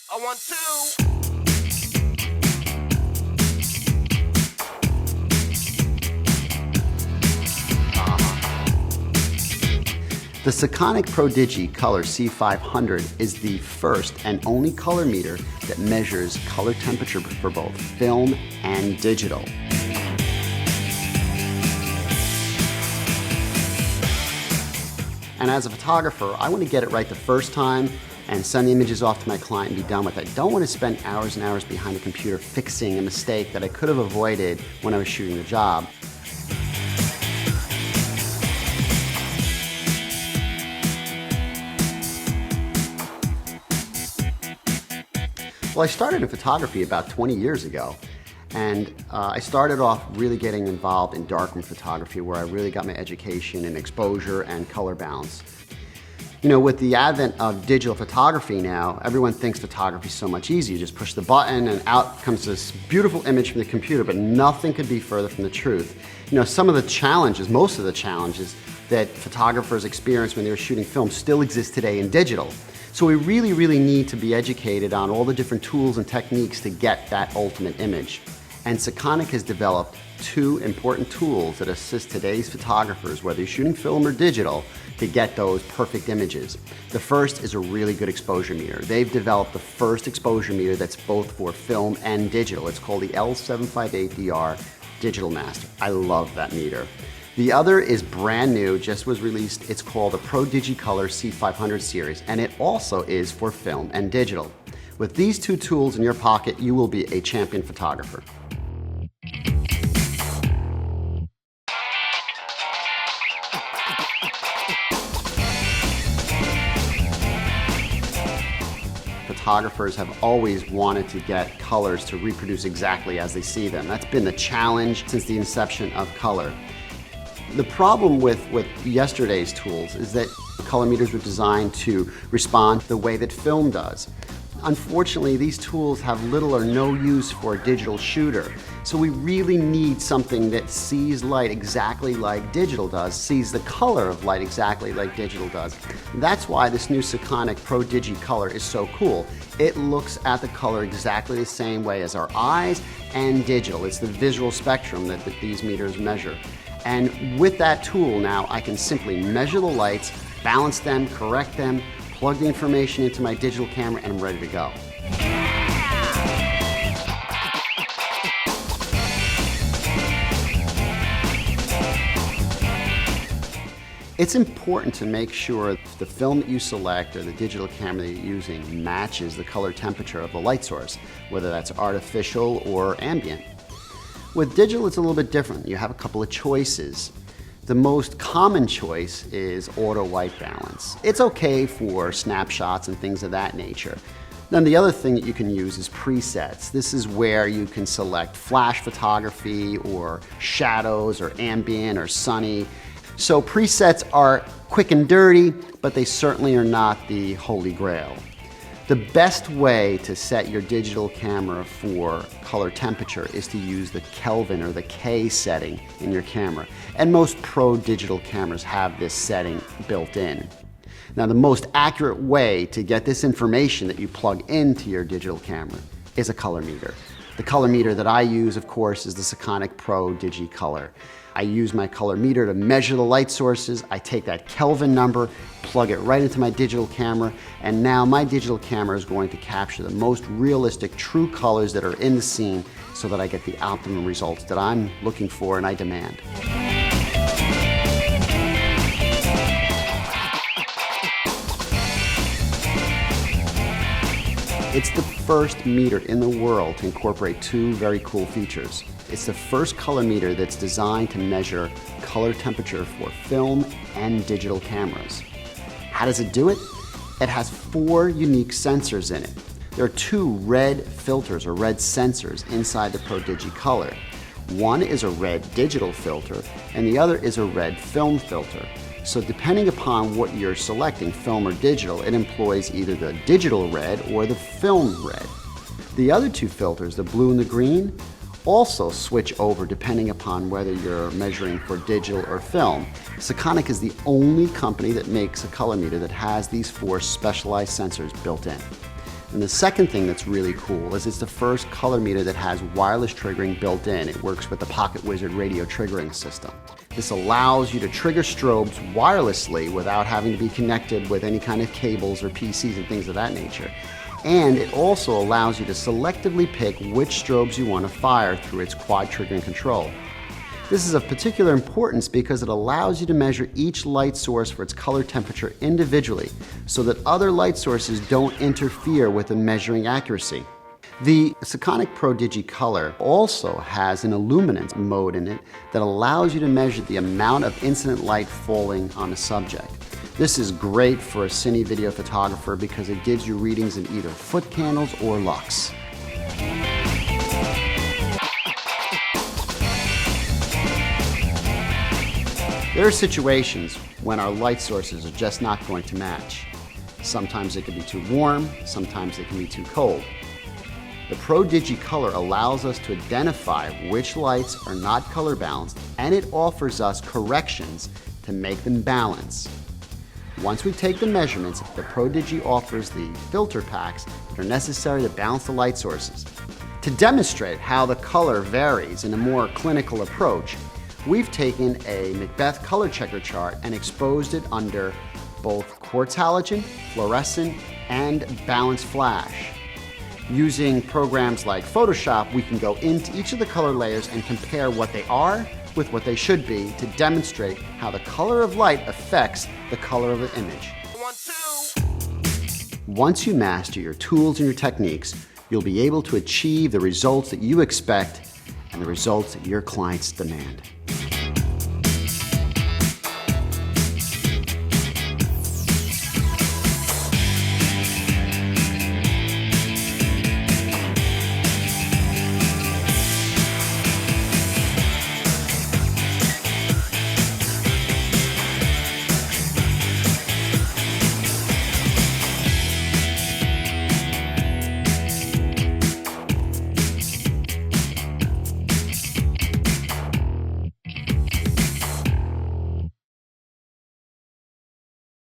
I want two. The Sekonic Prodigi Color C-500 is the first and only color meter that measures color temperature for both film and digital. And as a photographer, I want to get it right the first time and send the images off to my client and be done with it. I don't want to spend hours and hours behind a computer fixing a mistake that I could have avoided when I was shooting the job. Well, I started in photography about 20 years ago, and I started off really getting involved in darkroom photography, where I really got my education in exposure and color balance. You know, with the advent of digital photography now, everyone thinks photography is so much easier. You just push the button and out comes this beautiful image from the computer, but nothing could be further from the truth. You know, some of the challenges, most of the challenges that photographers experience when they were shooting film still exist today in digital. So we really need to be educated on all the different tools and techniques to get that ultimate image. And Sekonic has developed two important tools that assist today's photographers, whether you're shooting film or digital, to get those perfect images. The first is a really good exposure meter. They've developed the first exposure meter that's both for film and digital. It's called the L758DR Digital Master. I love that meter. The other is brand new, just was released. It's called the Prodigi Color C-500 series, and it also is for film and digital. With these two tools in your pocket, you will be a champion photographer. Photographers have always wanted to get colors to reproduce exactly as they see them. That's been the challenge since the inception of color. The problem with yesterday's tools is that color meters were designed to respond the way that film does. Unfortunately, these tools have little or no use for a digital shooter. So we really need something that sees light exactly like digital does, sees the color of light exactly like digital does. That's why this new Sekonic Prodigi Color is so cool. It looks at the color exactly the same way as our eyes and digital. It's the visual spectrum that these meters measure. And with that tool now, I can simply measure the lights, balance them, correct them, plug the information into my digital camera, and I'm ready to go. It's important to make sure the film that you select or the digital camera that you're using matches the color temperature of the light source, whether that's artificial or ambient. With digital, it's a little bit different. You have a couple of choices. The most common choice is auto white balance. It's okay for snapshots and things of that nature. Then the other thing that you can use is presets. This is where you can select flash photography or shadows or ambient or sunny. So presets are quick and dirty, but they certainly are not the holy grail. The best way to set your digital camera for color temperature is to use the Kelvin or the K setting in your camera. And most pro digital cameras have this setting built in. Now, the most accurate way to get this information that you plug into your digital camera is a color meter. The color meter that I use, of course, is the Sekonic Prodigi Color. I use my color meter to measure the light sources. I take that Kelvin number, plug it right into my digital camera, and now my digital camera is going to capture the most realistic, true colors that are in the scene so that I get the optimum results that I'm looking for and I demand. It's the first meter in the world to incorporate two very cool features. It's the first color meter that's designed to measure color temperature for film and digital cameras. How does it do it? It has 4 unique sensors in it. There are 2 red filters or red sensors inside the Prodigi Color. One is a red digital filter and the other is a red film filter. So depending upon what you're selecting, film or digital, it employs either the digital red or the film red. The other 2 filters, the blue and the green, also switch over depending upon whether you're measuring for digital or film. Sekonic is the only company that makes a color meter that has these 4 specialized sensors built in. And the second thing that's really cool is it's the first color meter that has wireless triggering built in. It works with the Pocket Wizard radio triggering system. This allows you to trigger strobes wirelessly without having to be connected with any kind of cables or PCs and things of that nature. And it also allows you to selectively pick which strobes you want to fire through its quad triggering control. This is of particular importance because it allows you to measure each light source for its color temperature individually so that other light sources don't interfere with the measuring accuracy. The Sekonic Prodigi color also has an illuminance mode in it that allows you to measure the amount of incident light falling on a subject. This is great for a cine video photographer because it gives you readings in either foot candles or lux. There are situations when our light sources are just not going to match. Sometimes it can be too warm, sometimes it can be too cold. The Prodigi color allows us to identify which lights are not color balanced, and it offers us corrections to make them balance. Once we take the measurements, the Prodigi offers the filter packs that are necessary to balance the light sources. To demonstrate how the color varies in a more clinical approach, we've taken a Macbeth color checker chart and exposed it under both quartz halogen, fluorescent, and balanced flash. Using programs like Photoshop, we can go into each of the color layers and compare what they are with what they should be to demonstrate how the color of light affects the color of the image. Once you master your tools and your techniques, you'll be able to achieve the results that you expect and the results that your clients demand.